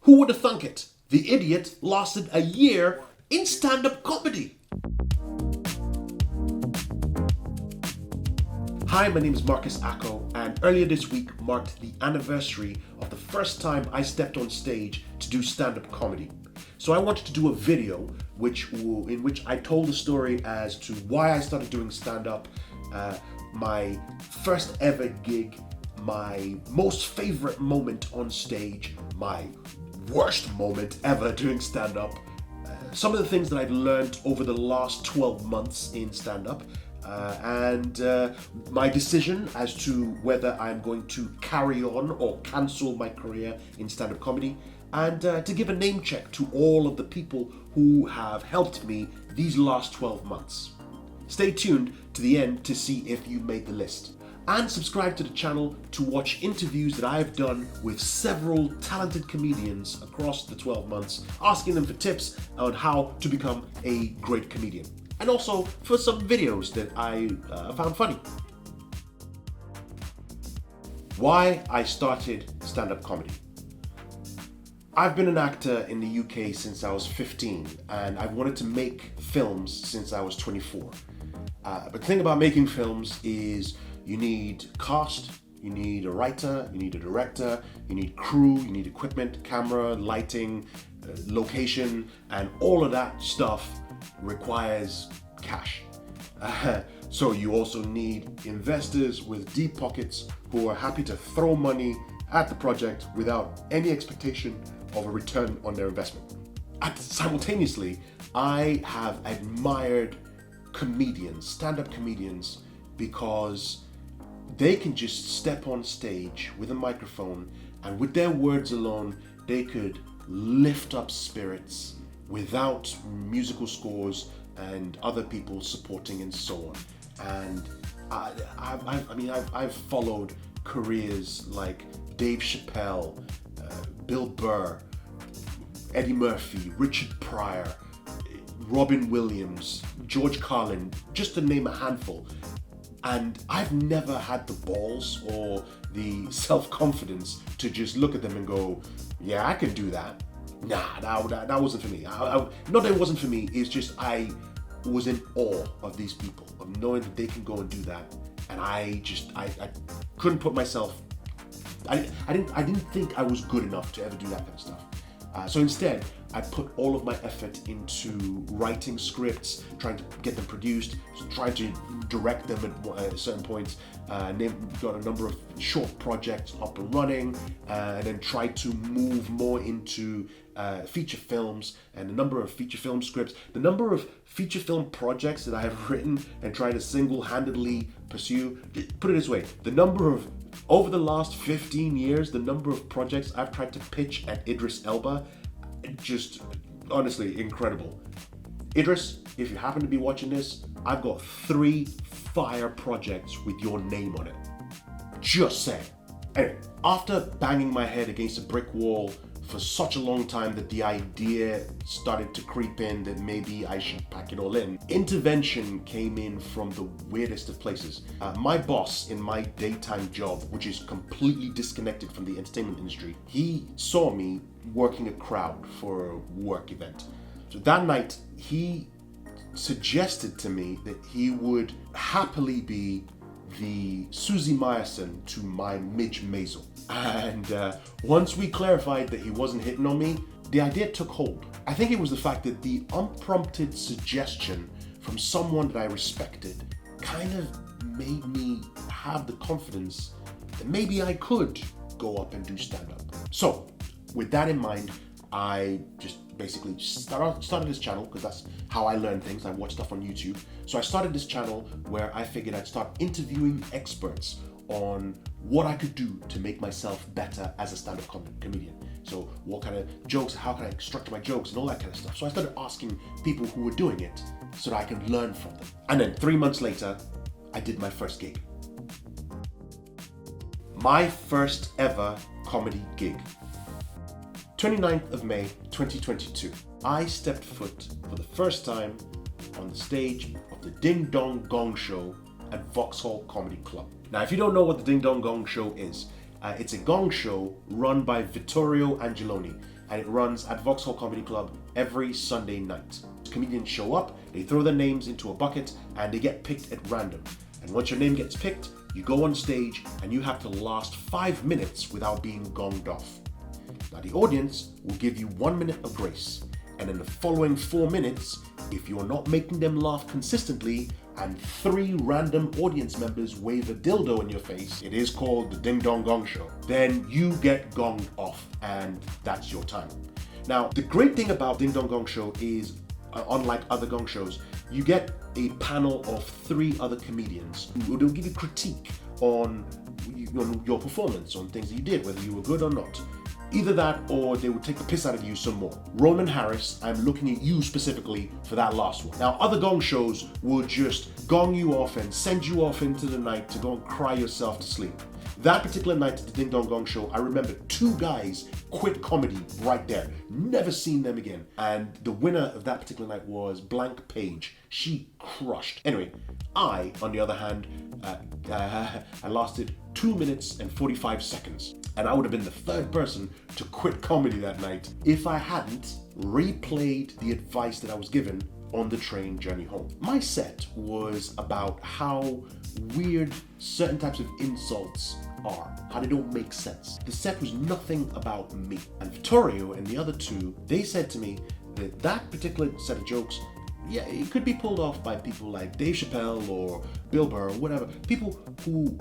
Who would have thunk it? The idiot lasted a year in stand-up comedy. Hi, my name is Marcus Acko, and earlier this week marked the anniversary of the first time I stepped on stage to do stand-up comedy. So I wanted to do a video in which I told the story as to why I started doing stand-up, my first ever gig, my most favorite moment on stage, my worst moment ever doing stand-up, some of the things that I've learned over the last 12 months in stand-up, and my decision as to whether I'm going to carry on or cancel my career in stand-up comedy, and to give a name check to all of the people who have helped me these last 12 months. Stay tuned to the end to see if you made the list. And subscribe to the channel to watch interviews that I've done with several talented comedians across the 12 months, asking them for tips on how to become a great comedian. And also for some videos that I found funny. Why I started stand-up comedy. I've been an actor in the UK since I was 15, and I've wanted to make films since I was 24. But the thing about making films is you need cast, you need a writer, you need a director, you need crew, you need equipment, camera, lighting, location, and all of that stuff requires cash. So you also need investors with deep pockets who are happy to throw money at the project without any expectation of a return on their investment. Simultaneously, I have admired comedians, stand-up comedians, because they can just step on stage with a microphone and with their words alone, they could lift up spirits without musical scores and other people supporting and so on. And I've followed careers like Dave Chappelle, Bill Burr, Eddie Murphy, Richard Pryor, Robin Williams, George Carlin, just to name a handful. And I've never had the balls or the self-confidence to just look at them and go, yeah, I can do that. Nah, that wasn't for me. Not that it wasn't for me, it's just I was in awe of these people, of knowing that they can go and do that. And I couldn't put myself, I didn't think I was good enough to ever do that kind of stuff. So instead, I put all of my effort into writing scripts, trying to get them produced, trying to direct them at certain points, and then got a number of short projects up and running, and then tried to move more into feature films and a number of feature film scripts. The number of feature film projects that I have written and tried to single-handedly pursue, put it this way, over the last 15 years, the number of projects I've tried to pitch at Idris Elba, just honestly incredible. Idris, if you happen to be watching this, I've got 3 fire projects with your name on it. Just saying. Anyway, after banging my head against a brick wall for such a long time that the idea started to creep in that maybe I should pack it all in, intervention came in from the weirdest of places. My boss in my daytime job, which is completely disconnected from the entertainment industry, he saw me working a crowd for a work event. So that night, he suggested to me that he would happily be the Susie Meyerson to my Midge Maisel. And once we clarified that he wasn't hitting on me, the idea took hold. I think it was the fact that the unprompted suggestion from someone that I respected kind of made me have the confidence that maybe I could go up and do stand-up. So, with that in mind, I just basically started this channel because that's how I learn things. I watch stuff on YouTube. So I started this channel where I figured I'd start interviewing experts on what I could do to make myself better as a stand-up comedian. So what kind of jokes, how can I structure my jokes and all that kind of stuff. So I started asking people who were doing it so that I can learn from them. And then 3 months later, I did my first gig. My first ever comedy gig. 29th of May 2022, I stepped foot for the first time on the stage of the Ding Dong Gong Show at Vauxhall Comedy Club. Now, if you don't know what the Ding Dong Gong Show is, it's a gong show run by Vittorio Angeloni. and it runs at Vauxhall Comedy Club every Sunday night. Comedians show up, they throw their names into a bucket, and they get picked at random. And once your name gets picked, you go on stage and you have to last 5 minutes without being gonged off. Now the audience will give you 1 minute of grace, and in the following 4 minutes, if you're not making them laugh consistently and 3 random audience members wave a dildo in your face, it is called the Ding Dong Gong Show, then you get gonged off and that's your time. Now the great thing about Ding Dong Gong Show is, unlike other gong shows, you get a panel of 3 other comedians who will give you critique on your performance, on things that you did, whether you were good or not. Either that or they would take the piss out of you some more. Roman Harris, I'm looking at you specifically for that last one. Now, other gong shows will just gong you off and send you off into the night to go and cry yourself to sleep. That particular night at the Ding Dong Gong Show, I remember 2 guys quit comedy right there. Never seen them again. And the winner of that particular night was Blank Page. She crushed. Anyway, I, on the other hand, I lasted 2 minutes and 45 seconds. And I would have been the 3rd person to quit comedy that night if I hadn't replayed the advice that I was given on the train journey home. My set was about how weird certain types of insults are, how they don't make sense. The set was nothing about me. And Vittorio and the other 2, they said to me that that particular set of jokes, yeah, it could be pulled off by people like Dave Chappelle or Bill Burr or whatever, people who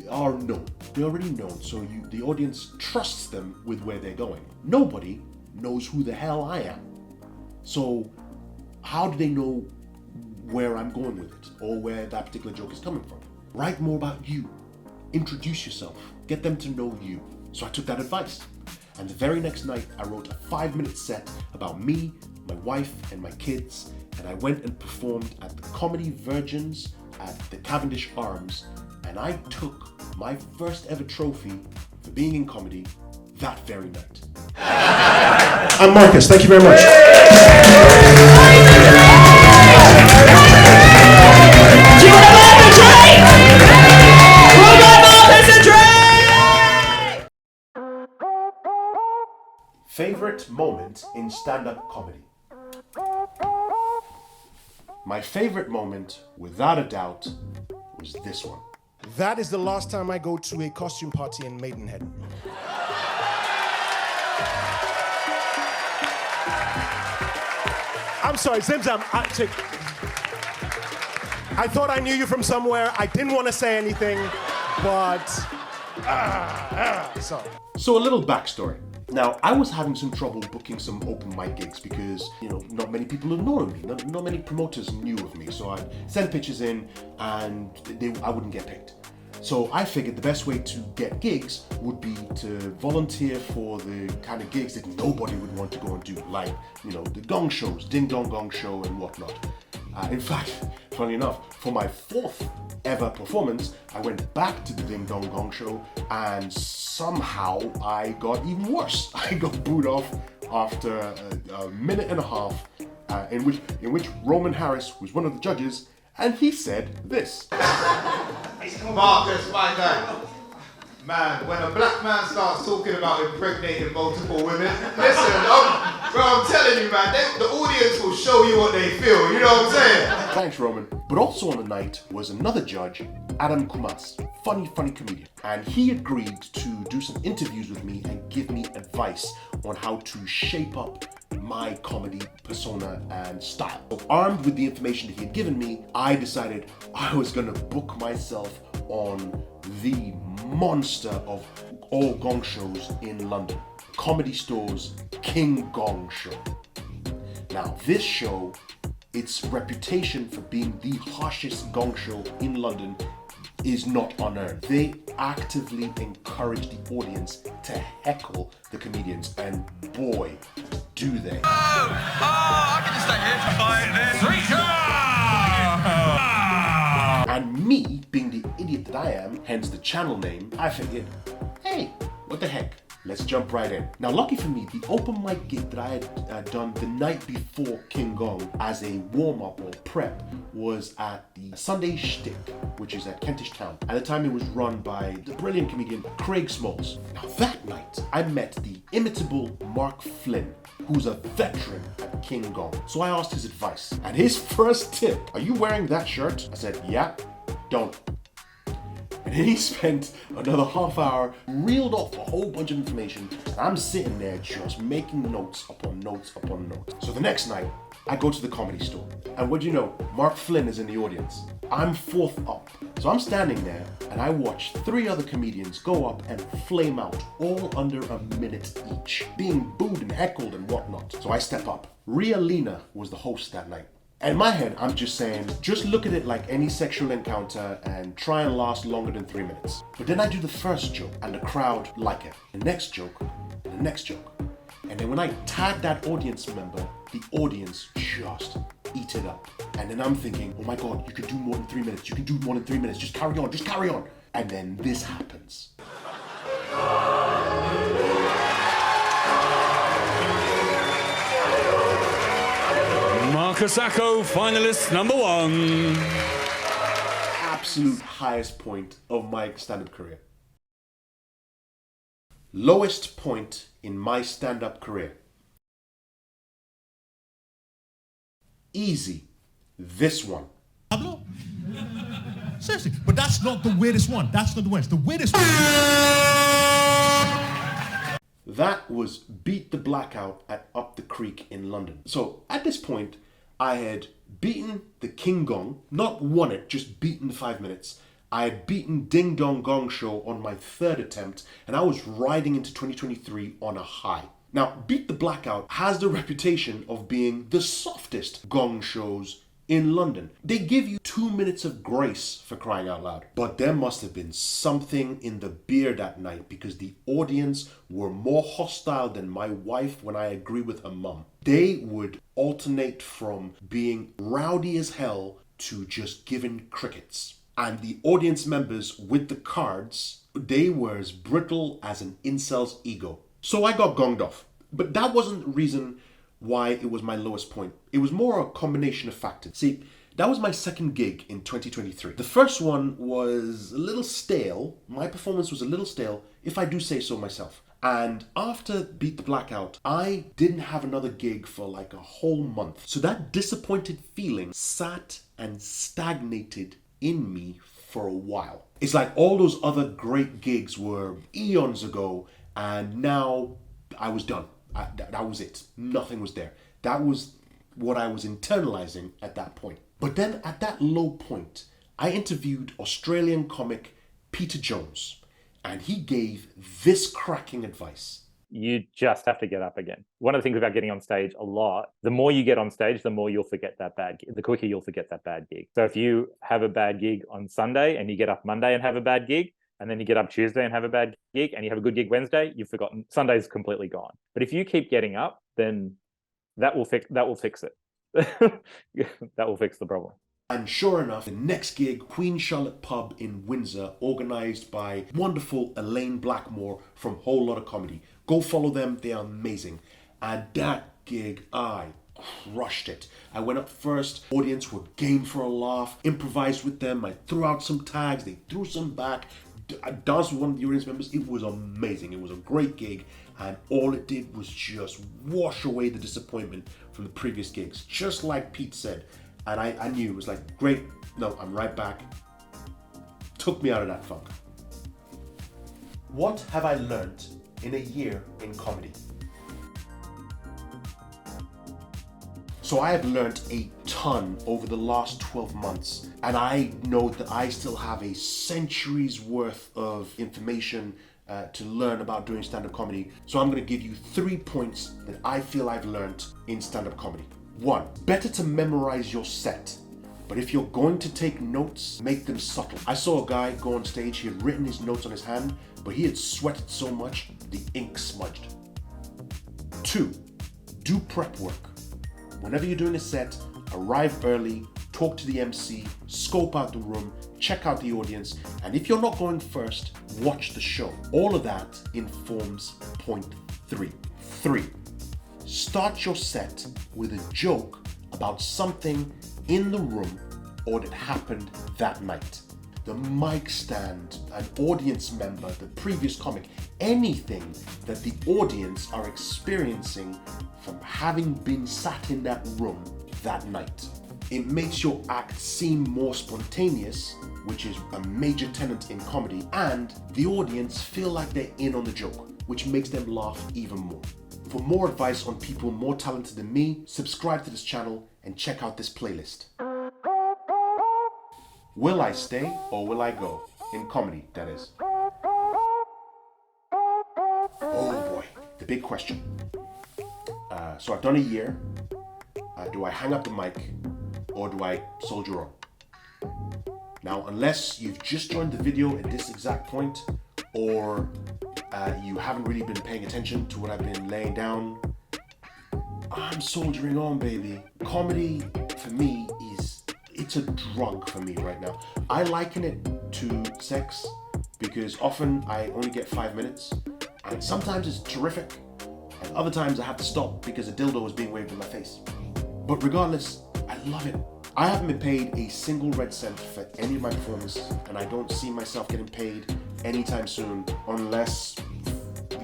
are known. They're already known, so the audience trusts them with where they're going. Nobody knows who the hell I am. So how do they know where I'm going with it or where that particular joke is coming from? Write more about you. Introduce yourself. Get them to know you. So I took that advice. And the very next night, I wrote a 5-minute set about me, my wife, and my kids. And I went and performed at the Comedy Virgins at the Cavendish Arms. And I took my first ever trophy for being in comedy that very night. I'm Marcus. Thank you very much. Do you want to laugh and drink? Who got Marcus and drink? Favorite moment in stand-up comedy? My favorite moment, without a doubt, was this one. That is the last time I go to a costume party in Maidenhead. I'm sorry, Zimzam. I thought I knew you from somewhere. I didn't want to say anything, but... So a little backstory. Now, I was having some trouble booking some open mic gigs because, not many people had known me. Not many promoters knew of me. So I'd send pitches in and I wouldn't get paid. So I figured the best way to get gigs would be to volunteer for the kind of gigs that nobody would want to go and do, like, the gong shows, Ding Dong Gong Show and whatnot. In fact, funny enough, for my 4th ever performance, I went back to the Ding Dong Gong Show and somehow I got even worse. I got booed off after a minute and a half, in which Roman Harris was one of the judges, and he said this. Marcus, my guy. Man, when a black man starts talking about impregnating multiple women, listen, I'm telling you, man, the audience will show you what they feel, you know what I'm saying? Thanks, Roman. But also on the night was another judge, Adam Coumas, funny comedian. And he agreed to do some interviews with me and give me advice on how to shape up my comedy persona and style. So armed with the information that he had given me, I decided I was gonna book myself on the monster of all gong shows in London, Comedy Store's King Gong Show. Now this show, its reputation for being the harshest gong show in London is not unearned. They actively encourage the audience to heckle the comedians, and boy, do they. I can just stay here to fight this. And me, being the idiot that I am, hence the channel name, I figured, hey, what the heck? let's jump right in. Now, lucky for me, the open mic gig that I had done the night before King Gong as a warm-up or prep was at the Sunday Shtick, which is at Kentish Town. At the time, it was run by the brilliant comedian Craig Smalls. Now, that night, I met the imitable Mark Flynn, who's a veteran at King Gong. So I asked his advice. And his first tip, are you wearing that shirt? I said, yeah, don't. And then he spent another half hour, reeled off a whole bunch of information, and I'm sitting there just making notes upon notes upon notes. So the next night, I go to the Comedy Store, and what do you know, Mark Flynn is in the audience. I'm fourth up. So I'm standing there, and I watch 3 other comedians go up and flame out, all under a minute each, being booed and heckled and whatnot. So I step up. Ria Lina was the host that night. In my head, I'm just saying, just look at it like any sexual encounter and try and last longer than 3 minutes. But then I do the first joke and the crowd like it. The next joke, and the next joke. And then when I tag that audience member, the audience just eat it up. And then I'm thinking, oh my God, you can do more than 3 minutes. You can do more than 3 minutes. Just carry on, just carry on. And then this happens. Marcusacco finalist number 1. Absolute highest point of my stand-up career. Lowest point in my stand-up career. Easy. This one. Pablo? Seriously, but that's not the weirdest one. That's not the worst. The weirdest one. That was Beat the Blackout at Up the Creek in London. So at this point, I had beaten the King Gong, not won it, just beaten the 5 minutes. I had beaten Ding Dong Gong Show on my 3rd attempt, and I was riding into 2023 on a high. Now, Beat the Blackout has the reputation of being the softest gong shows in London. They give you 2 minutes of grace, for crying out loud. But there must have been something in the beer that night, because the audience were more hostile than my wife when I agree with her mum. They would alternate from being rowdy as hell to just giving crickets. And the audience members with the cards, they were as brittle as an incel's ego. So I got gonged off. But that wasn't the reason why it was my lowest point. It was more a combination of factors. See, that was my 2nd gig in 2023. The first one was a little stale. My performance was a little stale, if I do say so myself. And after Beat the Blackout, I didn't have another gig for like a whole month. So that disappointed feeling sat and stagnated in me for a while. It's like all those other great gigs were eons ago, and now I was done. That was it. Nothing was there. That was what I was internalizing at that point. But then at that low point, I interviewed Australian comic Peter Jones, and he gave this cracking advice. You just have to get up again. One of the things about getting on stage a lot, the more you get on stage, the more you'll forget that bad gig, the quicker you'll forget that bad gig. So if you have a bad gig on Sunday and you get up Monday and have a bad gig, and then you get up Tuesday and have a bad gig, and you have a good gig Wednesday, you've forgotten. Sunday's completely gone. But if you keep getting up, then that will fix it. That will fix the problem. And sure enough, the next gig, Queen Charlotte Pub in Windsor, organised by wonderful Elaine Blackmore from Whole Lotta Comedy. Go follow them, they are amazing. And that gig, I crushed it. I went up first, audience were game for a laugh, improvised with them, I threw out some tags, they threw some back, I danced with one of the audience members. It was amazing. It was a great gig, and all it did was just wash away the disappointment from the previous gigs, just like Pete said. And I knew it was like, great, no, I'm right back. Took me out of that funk. What have I learned in a year in comedy? So I have learned a ton over the last 12 months, and I know that I still have a century's worth of information to learn about doing stand-up comedy. So I'm going to give you 3 points that I feel I've learned in stand-up comedy. 1, better to memorize your set. But if you're going to take notes, make them subtle. I saw a guy go on stage, he had written his notes on his hand, but he had sweated so much, the ink smudged. 2, do prep work. Whenever you're doing a set, arrive early, talk to the MC, scope out the room, check out the audience, and if you're not going first, watch the show. All of that informs point 3. 3. Start your set with a joke about something in the room or that happened that night. The mic stand, an audience member, the previous comic, anything that the audience are experiencing from having been sat in that room that night. It makes your act seem more spontaneous, which is a major tenet in comedy, and the audience feel like they're in on the joke, which makes them laugh even more. For more advice on people more talented than me, subscribe to this channel and check out this playlist. Will I stay or will I go? In comedy, that is. Oh boy, the big question. So I've done a year. Do I hang up the mic or do I soldier on? Now, unless you've just joined the video at this exact point, or you haven't really been paying attention to what I've been laying down, I'm soldiering on, baby. Comedy, for me, it's a drug for me right now. I liken it to sex because often I only get 5 minutes, and sometimes it's terrific, and other times I have to stop because a dildo is being waved in my face. But regardless, I love it. I haven't been paid a single red cent for any of my performances, and I don't see myself getting paid anytime soon unless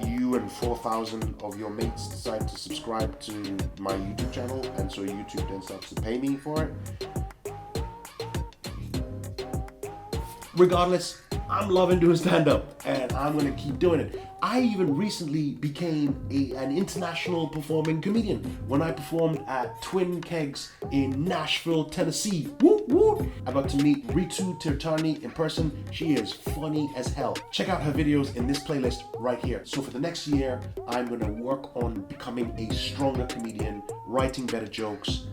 you and 4,000 of your mates decide to subscribe to my YouTube channel, and so YouTube then starts to pay me for it. Regardless, I'm loving doing stand-up, and I'm gonna keep doing it. I even recently became an international performing comedian when I performed at Twin Kegs in Nashville, Tennessee. Woo woo! I got to meet Ritu Tirthani in person. She is funny as hell. Check out her videos in this playlist right here. So for the next year, I'm gonna work on becoming a stronger comedian, writing better jokes,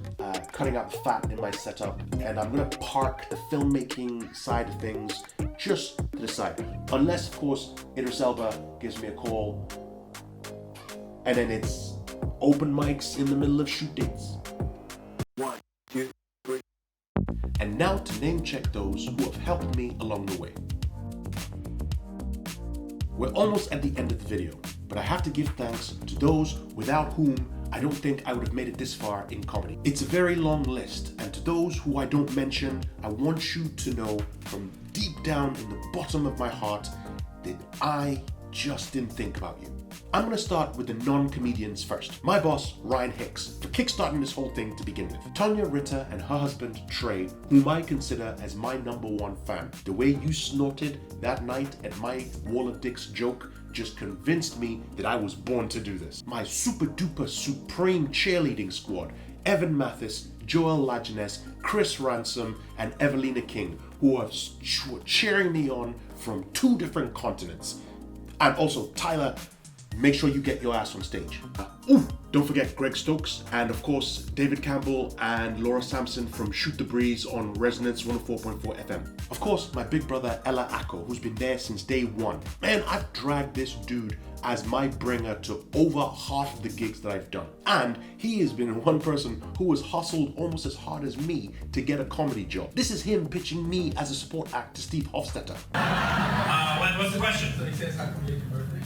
cutting out the fat in my setup, and I'm gonna park the filmmaking side of things just to the side. Unless, of course, Idris Elba gives me a call, and then it's open mics in the middle of shoot dates. 1, 2, 3. And now to name check those who have helped me along the way. We're almost at the end of the video, but I have to give thanks to those without whom I don't think I would have made it this far in comedy. It's a very long list, and to those who I don't mention, I want you to know from deep down in the bottom of my heart that I just didn't think about you. I'm gonna start with the non-comedians first. My boss, Ryan Hicks, for kickstarting this whole thing to begin with. Tonya Ritter and her husband, Trey, whom I consider as my #1 fan. The way you snorted that night at my Wall of Dicks joke just convinced me that I was born to do this. My super duper supreme cheerleading squad, Evan Mathis, Joel Lajeunesse, Chris Ransom, and Evelina King, who were cheering me on from 2 different continents. And also, Tyler, make sure you get your ass on stage. Don't forget Greg Stokes, and of course, David Campbell and Laura Sampson from Shoot the Breeze on Resonance 104.4 FM. Of course, my big brother, Ella Acko, who's been there since day 1. Man, I've dragged this dude as my bringer to over half of the gigs that I've done. And he has been one person who has hustled almost as hard as me to get a comedy job. This is him pitching me as a support act to Steve Hofstetter. What's the question? So he says, how can we make a birthday?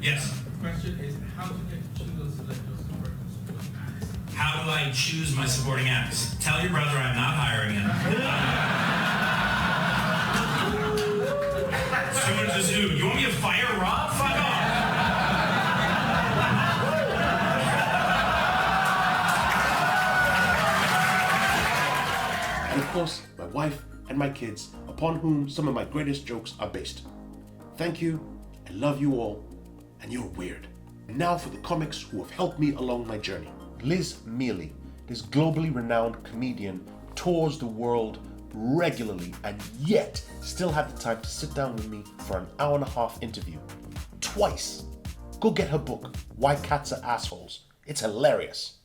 Yes. The question is, how do you choose and select your supporting acts? How do I choose my supporting acts? Tell your brother I'm not hiring him. Someone just do. You want me to fire Rob? Fuck off. And of course, my wife and my kids, upon whom some of my greatest jokes are based. Thank you, I love you all, and you're weird. And now for the comics who have helped me along my journey. Liz Miele, this globally renowned comedian, tours the world regularly and yet still had the time to sit down with me for an hour-and-a-half interview. Twice. Go get her book, Why Cats Are Assholes. It's hilarious.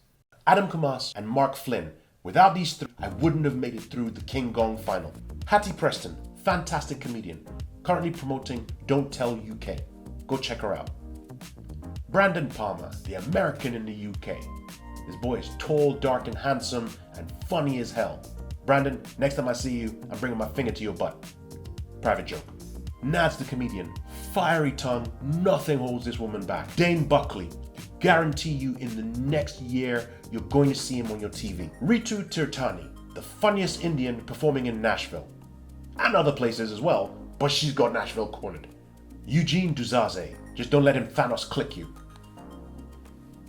Adam Coumas and Mark Flynn. Without these 3, I wouldn't have made it through the King Gong final. Hattie Preston, fantastic comedian, currently promoting Don't Tell UK. Go check her out. Brandon Palmer, the American in the UK. This boy is tall, dark, and handsome, and funny as hell. Brandon, next time I see you, I'm bringing my finger to your butt. Private joke. Nads the comedian. Fiery tongue, nothing holds this woman back. Dane Buckley. Guarantee you in the next year, you're going to see him on your TV. Ritu Tirthani, the funniest Indian performing in Nashville. And other places as well, but she's got Nashville cornered. Eugene Duzaze, just don't let him Thanos click you.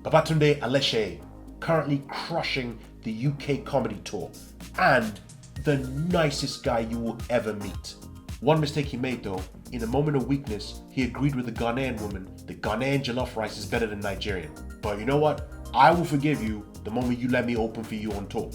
Babatunde Aleshe, currently crushing the UK comedy tour, and the nicest guy you will ever meet. One mistake he made though, in a moment of weakness, he agreed with a Ghanaian woman that Ghanaian jollof rice is better than Nigerian. But you know what? I will forgive you the moment you let me open for you on tour.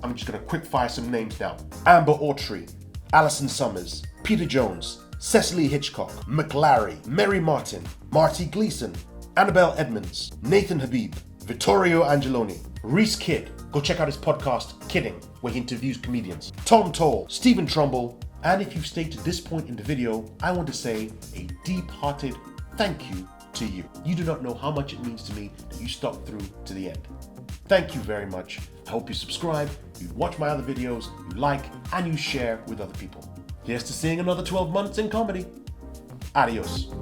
I'm just gonna quick fire some names now. Amber Autry, Alison Summers, Peter Jones, Cecily Hitchcock, McLary, Mary Martyn, Marty Gleason, Annabelle Edmonds, Nathan Habib, Vittorio Angeloni, Reese Kidd. Go check out his podcast, Kidding, where he interviews comedians. Toal, Stephen Trumble, and if you've stayed to this point in the video, I want to say a deep-hearted thank you to you. You do not know how much it means to me that you stuck through to the end. Thank you very much. I hope you subscribe, you watch my other videos, you like, and you share with other people. Here's to seeing another 12 months in comedy. Adios.